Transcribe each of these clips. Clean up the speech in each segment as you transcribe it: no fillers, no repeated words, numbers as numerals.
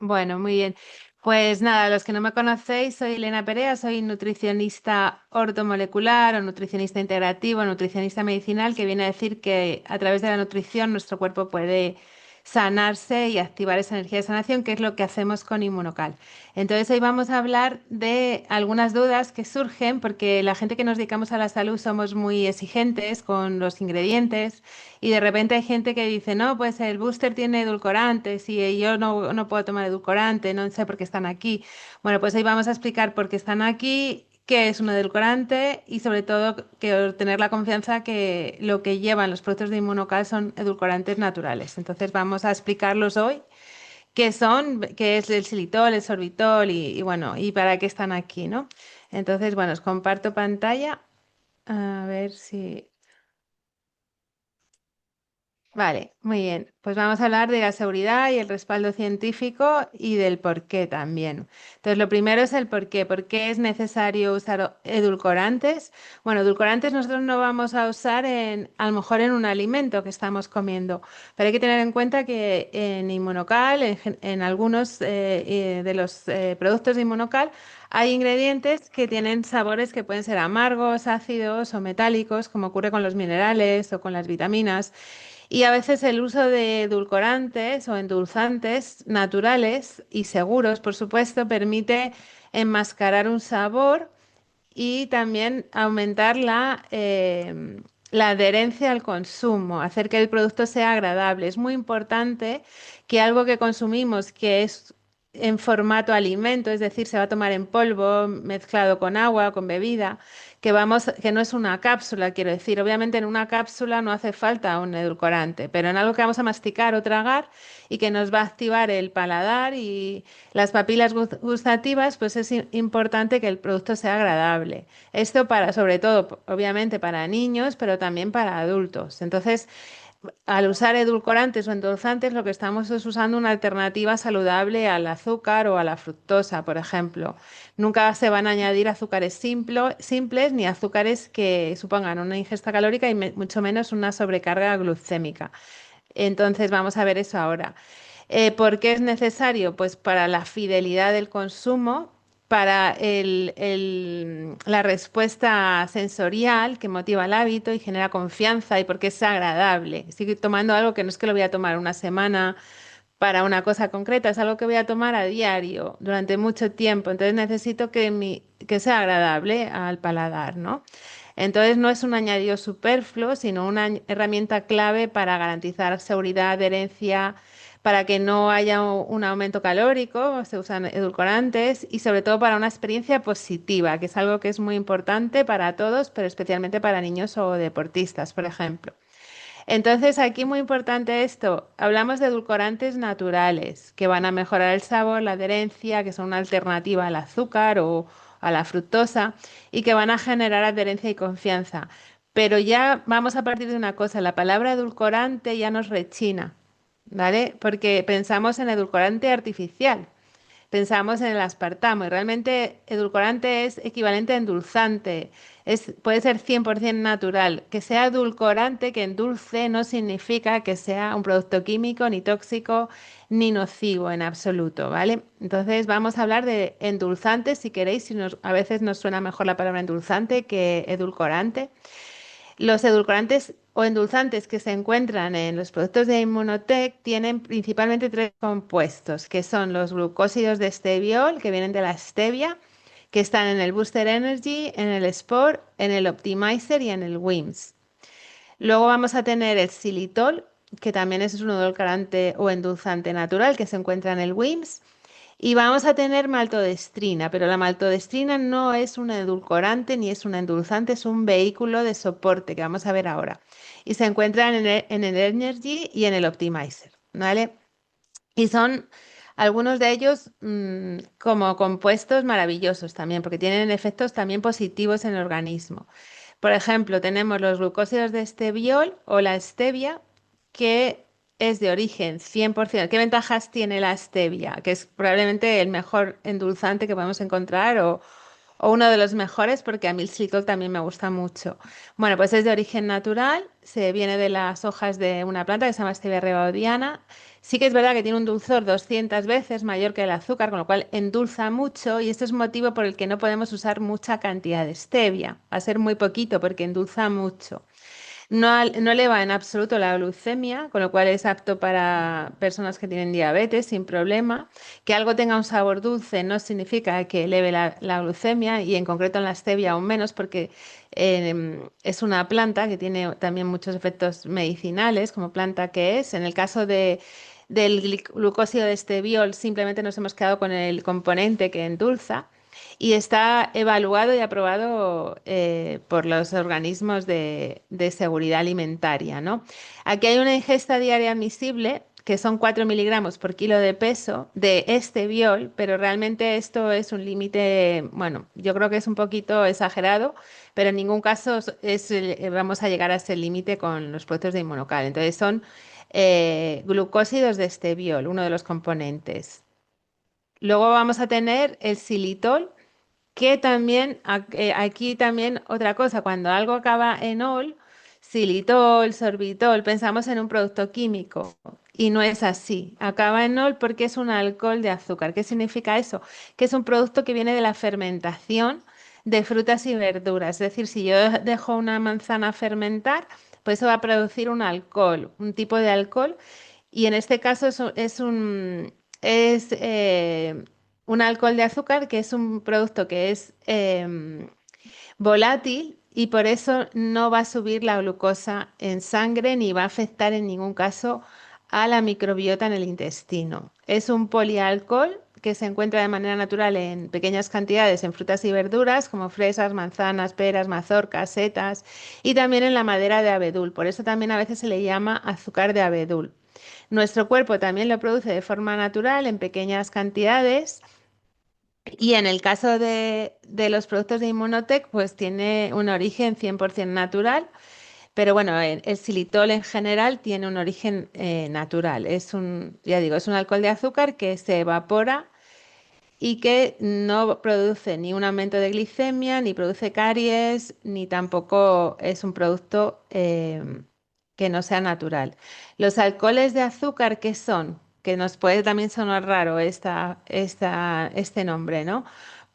Bueno, muy bien. Pues nada, los que no me conocéis, soy Elena Perea, soy nutricionista ortomolecular o nutricionista integrativo, nutricionista medicinal, que viene a decir que a través de la nutrición nuestro cuerpo puede sanarse y activar esa energía de sanación, que es lo que hacemos con Inmunocal. Entonces hoy vamos a hablar de algunas dudas que surgen porque la gente que nos dedicamos a la salud somos muy exigentes con los ingredientes y de repente hay gente que dice, no, pues el booster tiene edulcorantes y yo no puedo tomar edulcorante, no sé por qué están aquí. Bueno, pues hoy vamos a explicar por qué están aquí, qué es un edulcorante y sobre todo que tener la confianza que lo que llevan los productos de Inmunocal son edulcorantes naturales. Entonces vamos a explicarlos hoy, qué son, qué es el xilitol, el sorbitol y bueno, y para qué están aquí, ¿no? Entonces, bueno, os comparto pantalla. A ver si... Vale, muy bien. Pues vamos a hablar de la seguridad y el respaldo científico y del por qué también. Entonces, lo primero es el por qué. ¿Por qué es necesario usar edulcorantes? Bueno, edulcorantes nosotros no vamos a usar a lo mejor en un alimento que estamos comiendo, pero hay que tener en cuenta que en Inmunocal, en algunos de los productos de Inmunocal, hay ingredientes que tienen sabores que pueden ser amargos, ácidos o metálicos, como ocurre con los minerales o con las vitaminas. Y a veces el uso de edulcorantes o endulzantes naturales y seguros, por supuesto, permite enmascarar un sabor y también aumentar la adherencia al consumo, hacer que el producto sea agradable. Es muy importante que algo que consumimos que es en formato alimento, es decir, se va a tomar en polvo, mezclado con agua, con bebida, que no es una cápsula, quiero decir. Obviamente en una cápsula no hace falta un edulcorante, pero en algo que vamos a masticar o tragar y que nos va a activar el paladar y las papilas gustativas, pues es importante que el producto sea agradable. Esto para, sobre todo, obviamente para niños, pero también para adultos. Entonces, al usar edulcorantes o endulzantes, lo que estamos es usando una alternativa saludable al azúcar o a la fructosa, por ejemplo. Nunca se van a añadir azúcares simples ni azúcares que supongan una ingesta calórica y mucho menos una sobrecarga glucémica. Entonces, vamos a ver eso ahora. ¿Por qué es necesario? Pues para la fidelidad del consumo, para la respuesta sensorial que motiva el hábito y genera confianza y porque es agradable. Estoy tomando algo que no es que lo voy a tomar una semana para una cosa concreta, es algo que voy a tomar a diario durante mucho tiempo. Entonces necesito que sea agradable al paladar, ¿no? Entonces no es un añadido superfluo, sino una herramienta clave para garantizar seguridad, adherencia, para que no haya un aumento calórico, se usan edulcorantes y sobre todo para una experiencia positiva, que es algo que es muy importante para todos, pero especialmente para niños o deportistas, por ejemplo. Entonces, aquí muy importante esto, hablamos de edulcorantes naturales que van a mejorar el sabor, la adherencia, que son una alternativa al azúcar o a la fructosa y que van a generar adherencia y confianza. Pero ya vamos a partir de una cosa, la palabra edulcorante ya nos rechina, ¿vale? Porque pensamos en edulcorante artificial. Pensamos en el aspartamo y realmente edulcorante es equivalente a endulzante. Puede ser 100% natural. Que sea edulcorante, que endulce, no significa que sea un producto químico, ni tóxico, ni nocivo en absoluto, ¿vale? Entonces vamos a hablar de endulzantes si queréis, a veces nos suena mejor la palabra endulzante que edulcorante. Los edulcorantes o endulzantes que se encuentran en los productos de Immunotec tienen principalmente tres compuestos, que son los glucósidos de esteviol, que vienen de la stevia, que están en el Booster Energy, en el Sport, en el Optimizer y en el WIMS. Luego vamos a tener el xilitol, que también es un edulcorante o endulzante natural que se encuentra en el WIMS. Y vamos a tener maltodestrina, pero la maltodestrina no es un edulcorante ni es un endulzante, es un vehículo de soporte que vamos a ver ahora. Y se encuentran en el Energy y en el Optimizer, ¿vale? Y son algunos de ellos como compuestos maravillosos también, porque tienen efectos también positivos en el organismo. Por ejemplo, tenemos los glucósidos de esteviol o la stevia, que es de origen 100%. ¿Qué ventajas tiene la stevia? Que es probablemente el mejor endulzante que podemos encontrar o uno de los mejores, porque a mí el xilitol también me gusta mucho. Bueno, pues es de origen natural, se viene de las hojas de una planta que se llama Stevia rebaudiana. Sí que es verdad que tiene un dulzor 200 veces mayor que el azúcar, con lo cual endulza mucho y esto es motivo por el que no podemos usar mucha cantidad de stevia. Va a ser muy poquito porque endulza mucho. No, no eleva en absoluto la glucemia, con lo cual es apto para personas que tienen diabetes sin problema. Que algo tenga un sabor dulce no significa que eleve la glucemia y en concreto en la stevia aún menos porque es una planta que tiene también muchos efectos medicinales, como planta que es. En el caso del glucósido de esteviol simplemente nos hemos quedado con el componente que endulza y está evaluado y aprobado por los organismos de seguridad alimentaria, ¿no? Aquí hay una ingesta diaria admisible que son 4 miligramos por kilo de peso de este biol, pero realmente esto es un límite, bueno, yo creo que es un poquito exagerado, pero en ningún caso vamos a llegar a ese límite con los productos de Inmunocal. Entonces son glucósidos de este biol, uno de los componentes. Luego vamos a tener el xilitol, que también, aquí también otra cosa, cuando algo acaba en ol, xilitol, sorbitol, pensamos en un producto químico y no es así. Acaba en ol porque es un alcohol de azúcar. ¿Qué significa eso? Que es un producto que viene de la fermentación de frutas y verduras. Es decir, si yo dejo una manzana fermentar, pues eso va a producir un alcohol, un tipo de alcohol y en este caso es un alcohol de azúcar que es un producto que es volátil y por eso no va a subir la glucosa en sangre ni va a afectar en ningún caso a la microbiota en el intestino. Es un polialcohol que se encuentra de manera natural en pequeñas cantidades en frutas y verduras como fresas, manzanas, peras, mazorcas, setas y también en la madera de abedul. Por eso también a veces se le llama azúcar de abedul. Nuestro cuerpo también lo produce de forma natural en pequeñas cantidades y en el caso de los productos de Immunotec, pues tiene un origen 100% natural, pero bueno, el xilitol en general tiene un origen natural. Ya digo, es un alcohol de azúcar que se evapora y que no produce ni un aumento de glicemia, ni produce caries, ni tampoco es un producto que no sea natural. Los alcoholes de azúcar, ¿qué son? Que nos puede también sonar raro este nombre, ¿no?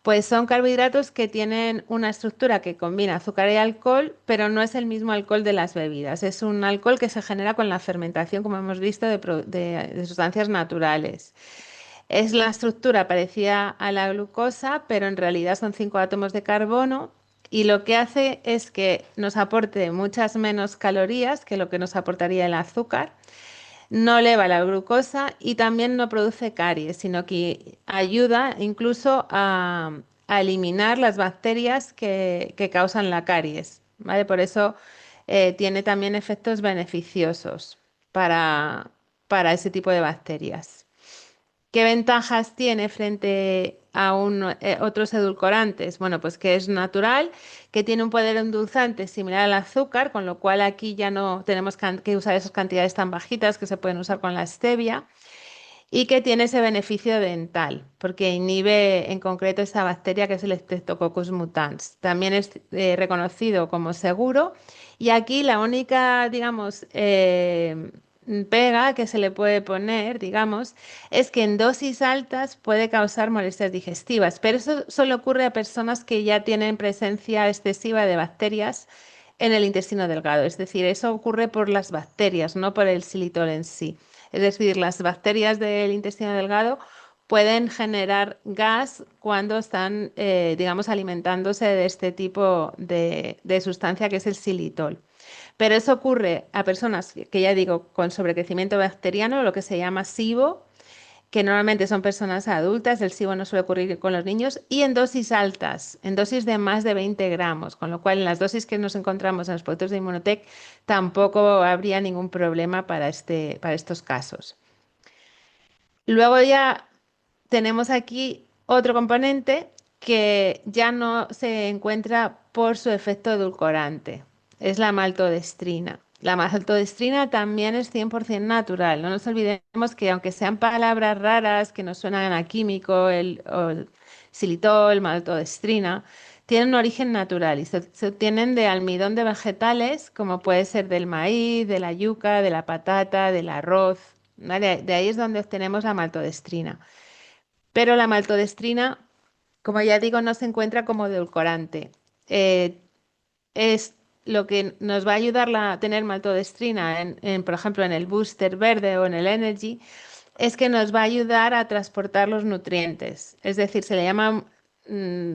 Pues son carbohidratos que tienen una estructura que combina azúcar y alcohol, pero no es el mismo alcohol de las bebidas. Es un alcohol que se genera con la fermentación, como hemos visto, de sustancias naturales. Es la estructura parecida a la glucosa, pero en realidad son 5 átomos de carbono y lo que hace es que nos aporte muchas menos calorías que lo que nos aportaría el azúcar. No eleva la glucosa y también no produce caries, sino que ayuda incluso a eliminar las bacterias que causan la caries, ¿vale? Por eso tiene también efectos beneficiosos para, para ese tipo de bacterias. ¿Qué ventajas tiene frente a otros edulcorantes? Bueno, pues que es natural, que tiene un poder endulzante similar al azúcar, con lo cual aquí ya no tenemos que usar esas cantidades tan bajitas que se pueden usar con la stevia, y que tiene ese beneficio dental, porque inhibe en concreto esa bacteria que es el Streptococcus mutans. También es reconocido como seguro y aquí la única, digamos, pega que se le puede poner, digamos, es que en dosis altas puede causar molestias digestivas, pero eso solo ocurre a personas que ya tienen presencia excesiva de bacterias en el intestino delgado. Es decir, eso ocurre por las bacterias, no por el xilitol en sí. Es decir, las bacterias del intestino delgado pueden generar gas cuando están, digamos, alimentándose de este tipo de sustancia que es el xilitol. Pero eso ocurre a personas que ya digo con sobrecrecimiento bacteriano, lo que se llama SIBO, que normalmente son personas adultas, el SIBO no suele ocurrir con los niños, y en dosis altas, en dosis de más de 20 gramos, con lo cual en las dosis que nos encontramos en los productos de Immunotec tampoco habría ningún problema para estos casos. Luego ya tenemos aquí otro componente que ya no se encuentra por su efecto edulcorante, es la maltodestrina. La maltodestrina también es 100% natural. No nos olvidemos que aunque sean palabras raras que nos suenan a químico, xilitol, maltodextrina, tienen un origen natural y se obtienen de almidón de vegetales, como puede ser del maíz, de la yuca, de la patata, del arroz, ¿vale? De ahí es donde obtenemos la maltodextrina. Pero la maltodextrina, como ya digo, no se encuentra como edulcorante. Eh, es lo que nos va a ayudar a tener maltodextrina, por ejemplo, en el booster verde o en el energy, es que nos va a ayudar a transportar los nutrientes. Es decir, se le llaman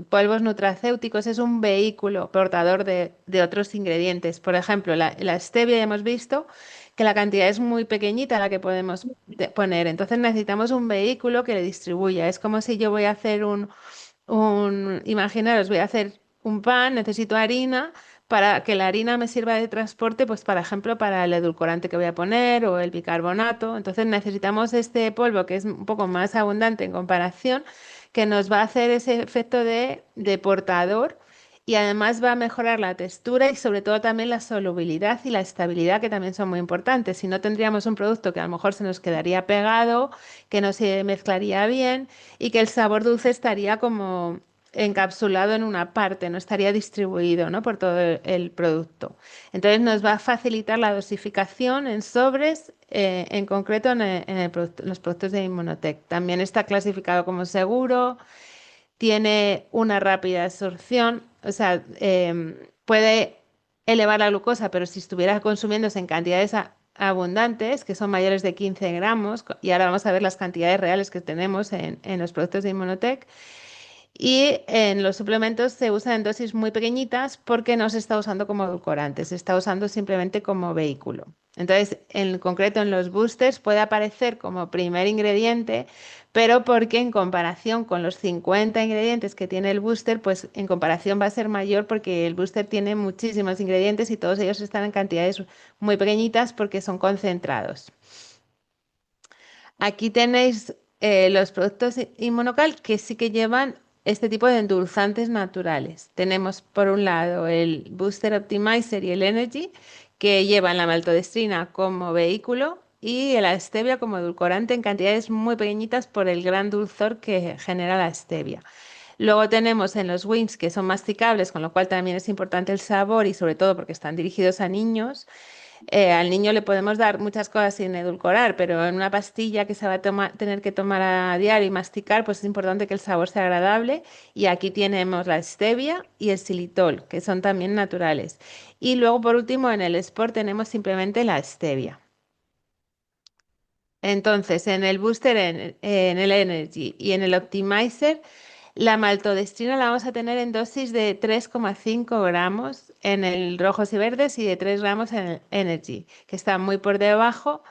polvos nutracéuticos, es un vehículo portador de otros ingredientes. Por ejemplo, la stevia ya hemos visto que la cantidad es muy pequeñita la que podemos poner. Entonces necesitamos un vehículo que le distribuya. Es como si yo voy a hacer imaginaros, voy a hacer un pan, necesito harina para que la harina me sirva de transporte, pues por ejemplo, para el edulcorante que voy a poner o el bicarbonato. Entonces necesitamos este polvo que es un poco más abundante en comparación, que nos va a hacer ese efecto de portador y además va a mejorar la textura y sobre todo también la solubilidad y la estabilidad, que también son muy importantes. Si no, tendríamos un producto que a lo mejor se nos quedaría pegado, que no se mezclaría bien y que el sabor dulce estaría como encapsulado en una parte, no estaría distribuido, ¿no? Por todo el producto. Entonces nos va a facilitar la dosificación en sobres, en concreto en los productos de Inmunotech. También está clasificado como seguro, tiene una rápida absorción, o sea, puede elevar la glucosa, pero si estuviera consumiéndose en cantidades abundantes, que son mayores de 15 gramos, y ahora vamos a ver las cantidades reales que tenemos en los productos de Inmunotech, y en los suplementos se usan en dosis muy pequeñitas porque no se está usando como edulcorante, se está usando simplemente como vehículo. Entonces, en concreto en los boosters puede aparecer como primer ingrediente, pero porque en comparación con los 50 ingredientes que tiene el booster, pues en comparación va a ser mayor porque el booster tiene muchísimos ingredientes y todos ellos están en cantidades muy pequeñitas porque son concentrados. Aquí tenéis los productos Inmunocal que sí que llevan este tipo de endulzantes naturales. Tenemos por un lado el Booster Optimizer y el Energy, que llevan la maltodextrina como vehículo y la stevia como edulcorante en cantidades muy pequeñitas por el gran dulzor que genera la stevia. Luego tenemos en los wings que son masticables, con lo cual también es importante el sabor y sobre todo porque están dirigidos a niños. Al niño le podemos dar muchas cosas sin edulcorar, pero en una pastilla que se va a tener que tomar a diario y masticar, pues es importante que el sabor sea agradable. Y aquí tenemos la stevia y el xilitol, que son también naturales. Y luego, por último, en el Sport tenemos simplemente la stevia. Entonces, en el Booster, en el Energy y en el Optimizer, la maltodextrina la vamos a tener en dosis de 3,5 gramos en el rojos y verdes y de 3 gramos en el Energy, que está muy por debajo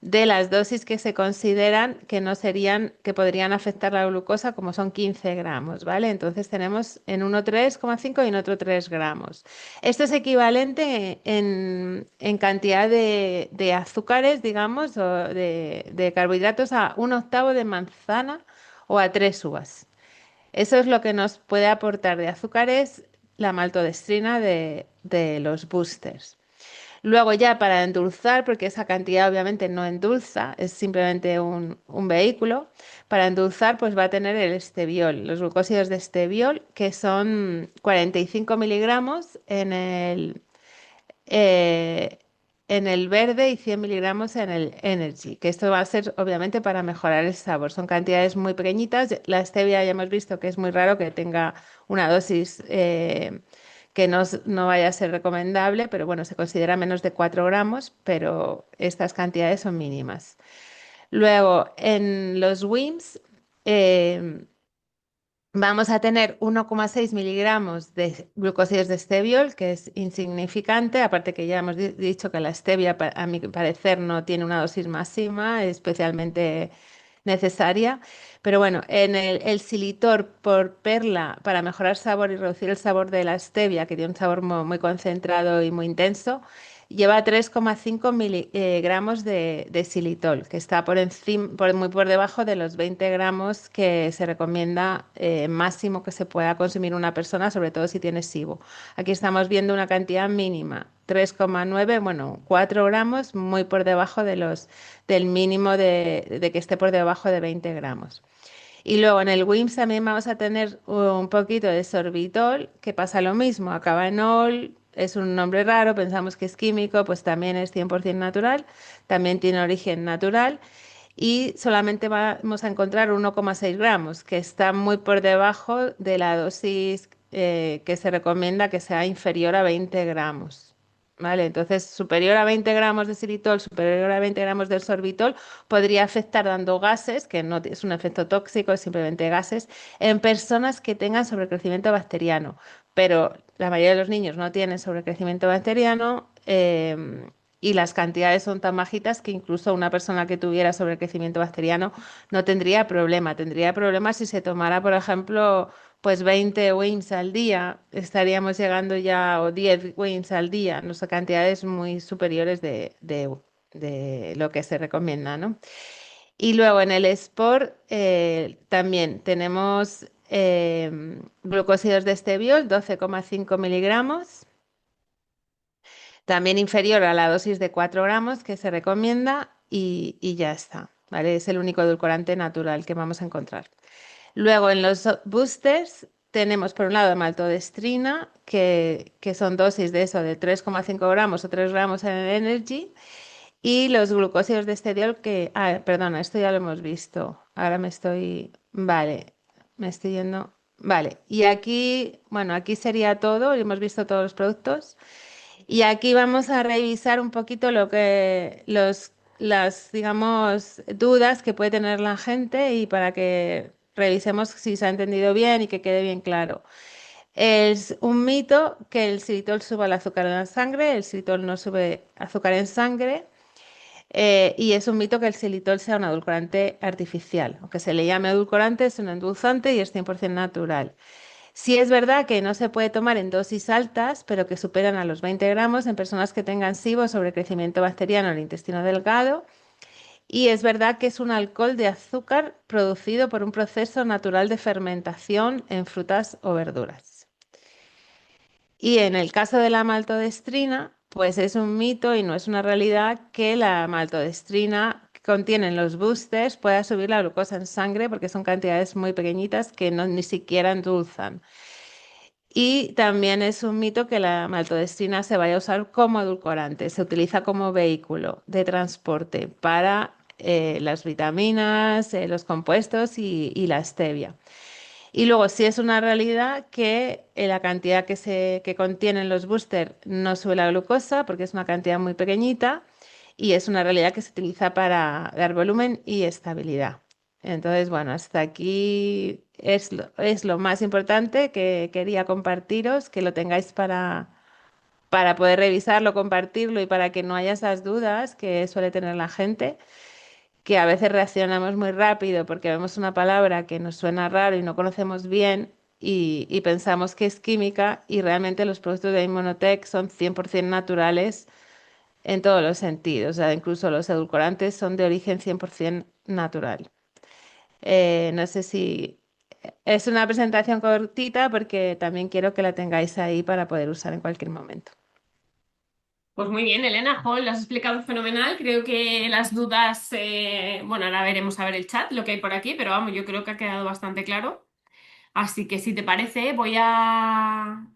de las dosis que se consideran que no serían, que podrían afectar la glucosa, como son 15 gramos, ¿vale? Entonces tenemos en uno 3,5 y en otro 3 gramos. Esto es equivalente en cantidad de azúcares, digamos, o de carbohidratos a un octavo de manzana o a 3 uvas. Eso es lo que nos puede aportar de azúcares la maltodextrina de los boosters. Luego ya para endulzar, porque esa cantidad obviamente no endulza, es simplemente un vehículo, para endulzar pues va a tener el esteviol, los glucósidos de esteviol, que son 45 miligramos eh, en el verde y 100 miligramos en el Energy, que esto va a ser obviamente para mejorar el sabor. Son cantidades muy pequeñitas. La stevia ya hemos visto que es muy raro que tenga una dosis que no vaya a ser recomendable, pero bueno, se considera menos de 4 gramos, pero estas cantidades son mínimas. Luego, en los WIMS, eh, vamos a tener 1,6 miligramos de glucósidos de esteviol, que es insignificante, aparte que ya hemos dicho que la stevia, a mi parecer, no tiene una dosis máxima especialmente necesaria. Pero bueno, en el xilitor por perla, para mejorar sabor y reducir el sabor de la stevia, que tiene un sabor muy concentrado y muy intenso, lleva 3,5 miligramos de xilitol, que está por encima, muy por debajo de los 20 gramos que se recomienda máximo que se pueda consumir una persona, sobre todo si tiene SIBO. Aquí estamos viendo una cantidad mínima, 3,9, bueno, 4 gramos, muy por debajo del mínimo de que esté por debajo de 20 gramos. Y luego en el WIMS también vamos a tener un poquito de sorbitol, que pasa lo mismo, acaba en ol, es un nombre raro, pensamos que es químico, pues también es 100% natural, también tiene origen natural y solamente vamos a encontrar 1,6 gramos, que está muy por debajo de la dosis que se recomienda que sea inferior a 20 gramos. ¿Vale? Entonces, superior a 20 gramos de xilitol, superior a 20 gramos del sorbitol, podría afectar dando gases, que no es un efecto tóxico, es simplemente gases, en personas que tengan sobrecrecimiento bacteriano. Pero la mayoría de los niños no tienen sobrecrecimiento bacteriano, y las cantidades son tan bajitas que incluso una persona que tuviera sobrecrecimiento bacteriano no tendría problema. Tendría problemas si se tomara, por ejemplo, pues 20 wins al día, estaríamos llegando ya, o 10 wins al día, no sé, cantidades muy superiores de lo que se recomienda, ¿no? Y luego en el Sport también tenemos glucósidos de esteviol, 12,5 miligramos, también inferior a la dosis de 4 gramos que se recomienda y ya está, ¿vale? Es el único edulcorante natural que vamos a encontrar. Luego en los boosters tenemos por un lado maltodextrina, que son dosis de eso, de 3,5 gramos o 3 gramos en el Energy, y los glucósidos de estediol que, perdona, esto ya lo hemos visto. Ahora vale, me estoy yendo, vale. Y aquí, bueno, aquí sería todo, y hemos visto todos los productos. Y aquí vamos a revisar un poquito las, digamos, dudas que puede tener la gente y para que revisemos si se ha entendido bien y que quede bien claro. Es un mito que el xilitol suba el azúcar en la sangre, el xilitol no sube azúcar en sangre, y es un mito que el xilitol sea un edulcorante artificial. Aunque se le llame edulcorante, es un endulzante y es 100% natural. Sí es verdad que no se puede tomar en dosis altas, pero que superan a los 20 gramos en personas que tengan SIBO sobre crecimiento bacteriano en el intestino delgado. Y es verdad que es un alcohol de azúcar producido por un proceso natural de fermentación en frutas o verduras. Y en el caso de la maltodextrina, pues es un mito y no es una realidad que la maltodextrina que contienen los boosters pueda subir la glucosa en sangre porque son cantidades muy pequeñitas que no, ni siquiera endulzan. Y también es un mito que la maltodextrina se vaya a usar como edulcorante. Se utiliza como vehículo de transporte para las vitaminas, los compuestos y la stevia. Y luego sí es una realidad que la cantidad que contienen los boosters no sube la glucosa porque es una cantidad muy pequeñita y es una realidad que se utiliza para dar volumen y estabilidad. Entonces, bueno, hasta aquí es lo más importante que quería compartiros, que lo tengáis para poder revisarlo, compartirlo y para que no haya esas dudas que suele tener la gente, que a veces reaccionamos muy rápido porque vemos una palabra que nos suena raro y no conocemos bien y pensamos que es química y realmente los productos de Immunotec son 100% naturales en todos los sentidos. O sea, incluso los edulcorantes son de origen 100% natural. No sé si es una presentación cortita porque también quiero que la tengáis ahí para poder usar en cualquier momento. Pues muy bien, Elena, jo, lo has explicado fenomenal. Creo que las dudas, bueno, ahora veremos a ver el chat, lo que hay por aquí, pero vamos, yo creo que ha quedado bastante claro. Así que si te parece, voy a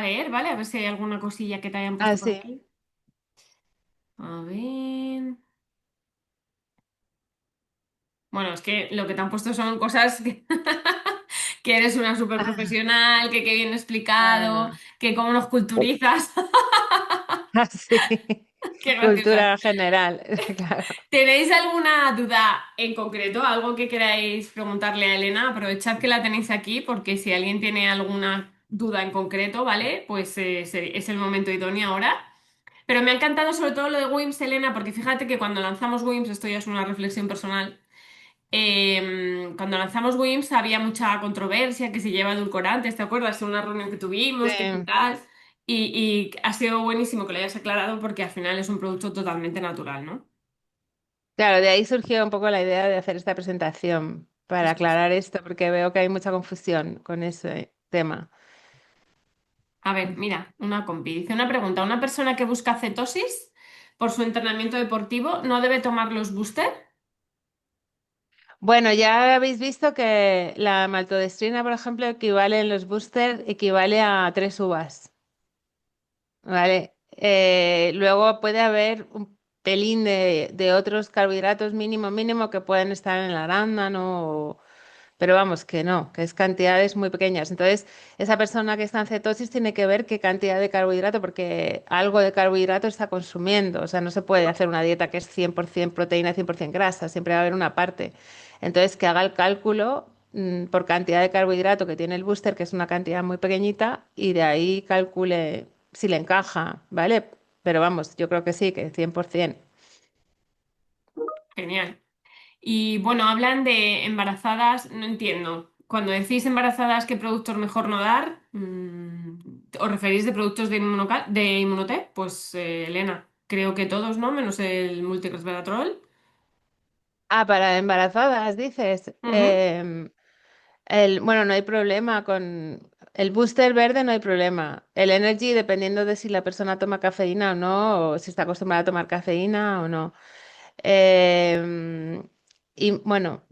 leer, ¿vale? A ver si hay alguna cosilla que te hayan Ah, puesto por sí. aquí. A ver. Bueno, es que lo que te han puesto son cosas que, que eres una súper Ah, profesional, que qué bien no, explicado, no. que cómo nos culturizas. Ah, sí. Qué graciosa. Cultura general, claro. ¿Tenéis alguna duda en concreto? ¿Algo que queráis preguntarle a Elena? Aprovechad que la tenéis aquí porque si alguien tiene alguna duda en concreto, ¿vale? Pues es el momento idóneo ahora. Pero me ha encantado sobre todo lo de WIMS, Elena, porque fíjate que cuando lanzamos WIMS, esto ya es una reflexión personal, cuando lanzamos WIMS había mucha controversia, que si lleva edulcorantes, ¿te acuerdas? En una reunión que Sí. tuvimos, que qué tal. Y ha sido buenísimo que lo hayas aclarado porque al final es un producto totalmente natural, ¿no? Claro, de ahí surgió un poco la idea de hacer esta presentación para Eso es. aclarar esto, porque veo que hay mucha confusión con ese tema. A ver, mira, una compi dice una pregunta. ¿Una persona que busca cetosis por su entrenamiento deportivo no debe tomar los booster? Bueno, ya habéis visto que la maltodextrina, por ejemplo, equivale en los boosters, equivale a 3 uvas, ¿vale? Luego puede haber un pelín de otros carbohidratos mínimo que pueden estar en el arándano. Pero vamos, que no, que es cantidades muy pequeñas. Entonces, esa persona que está en cetosis tiene que ver qué cantidad de carbohidrato, porque algo de carbohidrato está consumiendo. O sea, no se puede hacer una dieta que es 100% proteína, 100% grasa, siempre va a haber una parte. Entonces, que haga el cálculo por cantidad de carbohidrato que tiene el booster, que es una cantidad muy pequeñita, y de ahí calcule si le encaja, ¿vale? Pero vamos, yo creo que sí, que 100%. Genial. Y bueno, hablan de embarazadas, no entiendo. Cuando decís embarazadas, ¿qué productos mejor no dar? ¿Os referís de productos de Inmunotech? Pues Elena, creo que todos, ¿no? Menos el multiresveratrol. Ah, para embarazadas, dices. Ujú. Bueno, no hay problema con el booster verde, no hay problema. El energy, dependiendo de si la persona toma cafeína o no, o si está acostumbrada a tomar cafeína o no. Em, y bueno,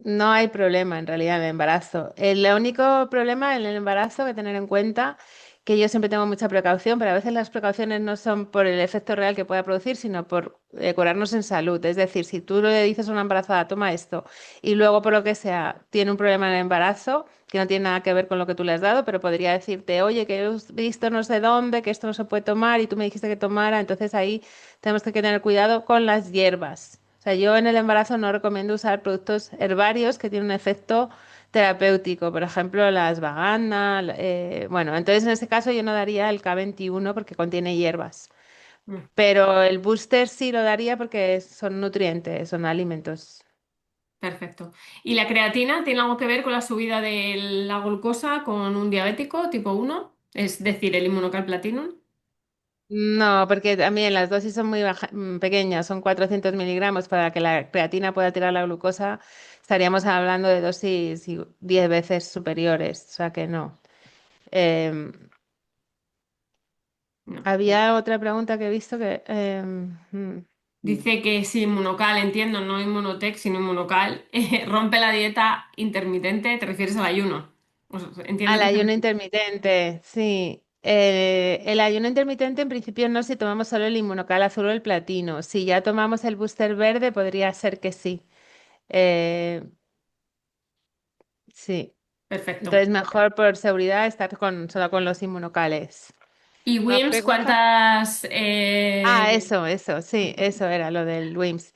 no hay problema en realidad en el embarazo. El único problema en el embarazo que tener en cuenta, que yo siempre tengo mucha precaución, pero a veces las precauciones no son por el efecto real que pueda producir, sino por curarnos en salud. Es decir, si tú le dices a una embarazada, toma esto, y luego por lo que sea tiene un problema en el embarazo, que no tiene nada que ver con lo que tú le has dado, pero podría decirte, oye, que he visto no sé dónde, que esto no se puede tomar y tú me dijiste que tomara, entonces ahí tenemos que tener cuidado con las hierbas. O sea, yo en el embarazo no recomiendo usar productos herbarios que tienen un efecto terapéutico, por ejemplo, las vaganas. Bueno, entonces en ese caso yo no daría el K21 porque contiene hierbas, Mm, pero el booster sí lo daría porque son nutrientes, son alimentos. perfecto. ¿Y la creatina tiene algo que ver con la subida de la glucosa con un diabético tipo uno? Es decir, el Immunocal Platinum. No, porque también las dosis son muy pequeñas, son 400 miligramos. Para que la creatina pueda tirar la glucosa, estaríamos hablando de dosis 10 veces superiores, o sea que no. Em, No. Había otra pregunta que he visto que... Dice que si Inmunocal, entiendo, no Inmunotech, sino Inmunocal, rompe la dieta intermitente, te refieres al ayuno. Entiendo al que se ayuno refiere. intermitente, sí. El ayuno intermitente en principio no si tomamos solo el inmunocal azul o el platino. Si ya tomamos el booster verde, podría ser que sí. Eh, sí. Perfecto. Entonces mejor por seguridad estar solo con los inmunocales. ¿Y ¿Más WIMS preguntas? cuántas? Ah, eso, sí, eso era lo del WIMS.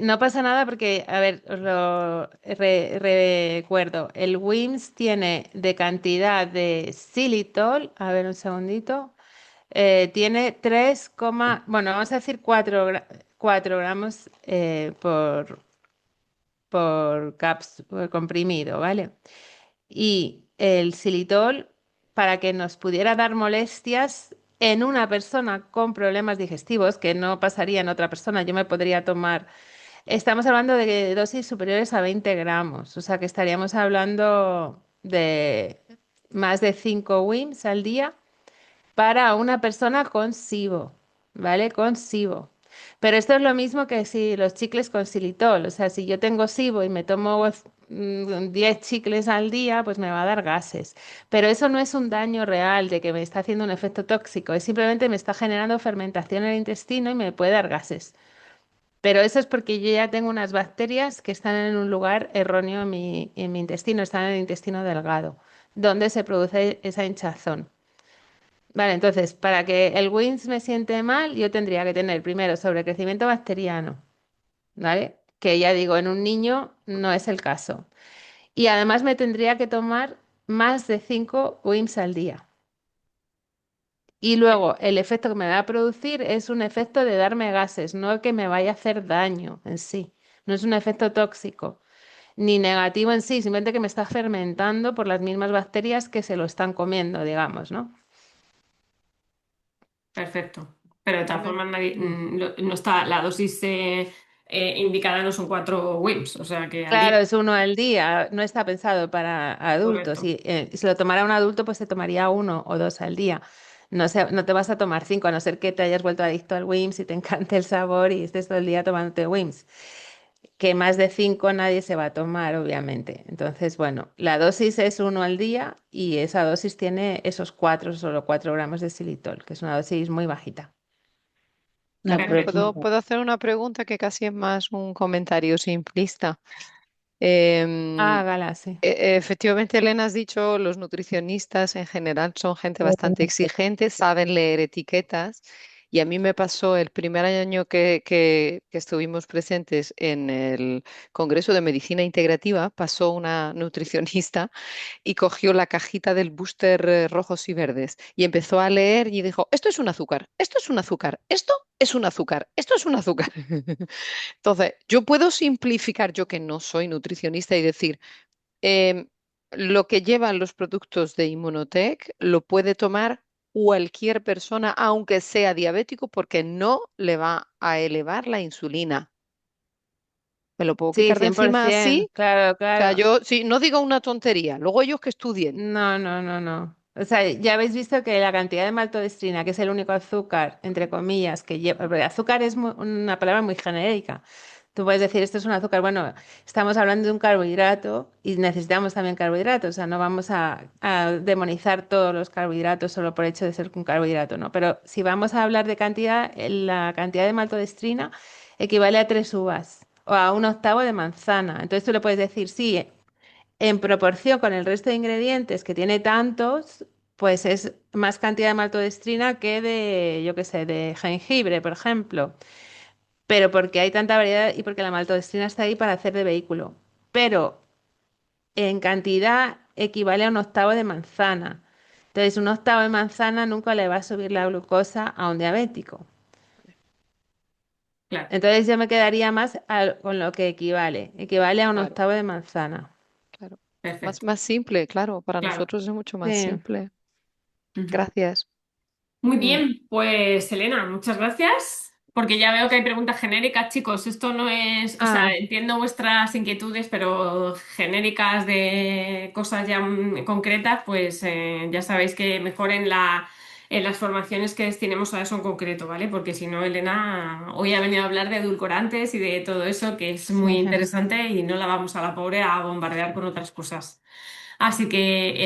No pasa nada porque, a ver, os lo recuerdo. El WIMS tiene de cantidad de xilitol, a ver un segundito, tiene bueno, vamos a decir 4 gramos por comprimido, ¿vale? Y el xilitol, para que nos pudiera dar molestias en una persona con problemas digestivos, que no pasaría en otra persona, yo me podría tomar, estamos hablando de dosis superiores a 20 gramos, o sea que estaríamos hablando de más de 5 WIMs al día para una persona con SIBO, ¿vale? Con SIBO. Pero esto es lo mismo que si los chicles con xilitol. O sea, si yo tengo SIBO y me tomo 10 chicles al día, pues me va a dar gases. Pero eso no es un daño real de que me está haciendo un efecto tóxico. Es simplemente me está generando fermentación en el intestino y me puede dar gases. Pero eso es porque yo ya tengo unas bacterias que están en un lugar erróneo en mi intestino, están en el intestino delgado, donde se produce esa hinchazón. Vale, entonces, para que el WINS me siente mal, yo tendría que tener primero sobrecrecimiento bacteriano, ¿vale? Que ya digo, en un niño no es el caso. Y además me tendría que tomar más de 5 WIMS al día. Y luego el efecto que me va a producir es un efecto de darme gases, no que me vaya a hacer daño en sí. No es un efecto tóxico, ni negativo en sí, simplemente que me está fermentando por las mismas bacterias que se lo están comiendo, digamos, ¿no? Perfecto. Pero de todas Vale. formas, no está, la dosis indicada no son 4 WIMS, o sea que al día. Claro, es uno al día, no está pensado para adultos. Correcto. Si lo tomara un adulto, pues se tomaría 1 o 2 al día. No te vas a tomar 5, a no ser que te hayas vuelto adicto al Wims y te encante el sabor y estés todo el día tomándote Wims. que más de 5 nadie se va a tomar, obviamente. Entonces, bueno, la dosis es uno al día y esa dosis tiene esos 4, solo 4 gramos de xilitol, que es una dosis muy bajita. Perfecto. ¿Puedo hacer una pregunta que casi es más un comentario simplista? Ah, Gala, sí. Efectivamente, Elena, has dicho, los nutricionistas en general son gente bastante exigente, saben leer etiquetas. Y a mí me pasó el primer año que estuvimos presentes en el Congreso de Medicina Integrativa, pasó una nutricionista y cogió la cajita del booster rojos y verdes y empezó a leer y dijo, esto es un azúcar, esto es un azúcar, esto es un azúcar, esto es un azúcar. Entonces, yo puedo simplificar, yo que no soy nutricionista, y decir, em, lo que llevan los productos de Immunotech lo puede tomar cualquier persona, aunque sea diabético, porque no le va a elevar la insulina. ¿Me lo puedo Sí, quitar de encima 100%, así? claro, O sea, claro. yo sí, no digo una tontería, luego ellos que estudien. No, no, no, no. O sea, ya habéis visto que la cantidad de maltodextrina, que es el único azúcar, entre comillas, que lleva, porque azúcar es una palabra muy genérica. Tú puedes decir, esto es un azúcar. Bueno, estamos hablando de un carbohidrato y necesitamos también carbohidratos. O sea, no vamos a demonizar todos los carbohidratos solo por hecho de ser un carbohidrato, ¿no? Pero si vamos a hablar de cantidad, la cantidad de maltodextrina equivale a 3 uvas o a un octavo de manzana. Entonces tú le puedes decir, sí, en proporción con el resto de ingredientes que tiene tantos, pues es más cantidad de maltodextrina que de, yo qué sé, de jengibre, por ejemplo. Pero porque hay tanta variedad y porque la maltodextrina está ahí para hacer de vehículo. Pero en cantidad equivale a un octavo de manzana. Entonces, un octavo de manzana nunca le va a subir la glucosa a un diabético. Claro, Entonces, yo me quedaría más con lo que equivale. Equivale a un Claro, octavo de manzana. claro. perfecto. Más simple, claro, para Claro. nosotros es mucho más Sí, simple. Ujú. Gracias. Muy mm, bien, pues Elena, muchas gracias, porque ya veo que hay preguntas genéricas, chicos. Esto no es, o sea, ah, entiendo vuestras inquietudes, pero genéricas de cosas ya concretas, pues ya sabéis que mejor en las formaciones que destinemos a eso en concreto, ¿vale? Porque si no, Elena hoy ha venido a hablar de edulcorantes y de todo eso, que es muy sí. interesante y no la vamos a la pobre a bombardear con otras cosas. Así que, Elena,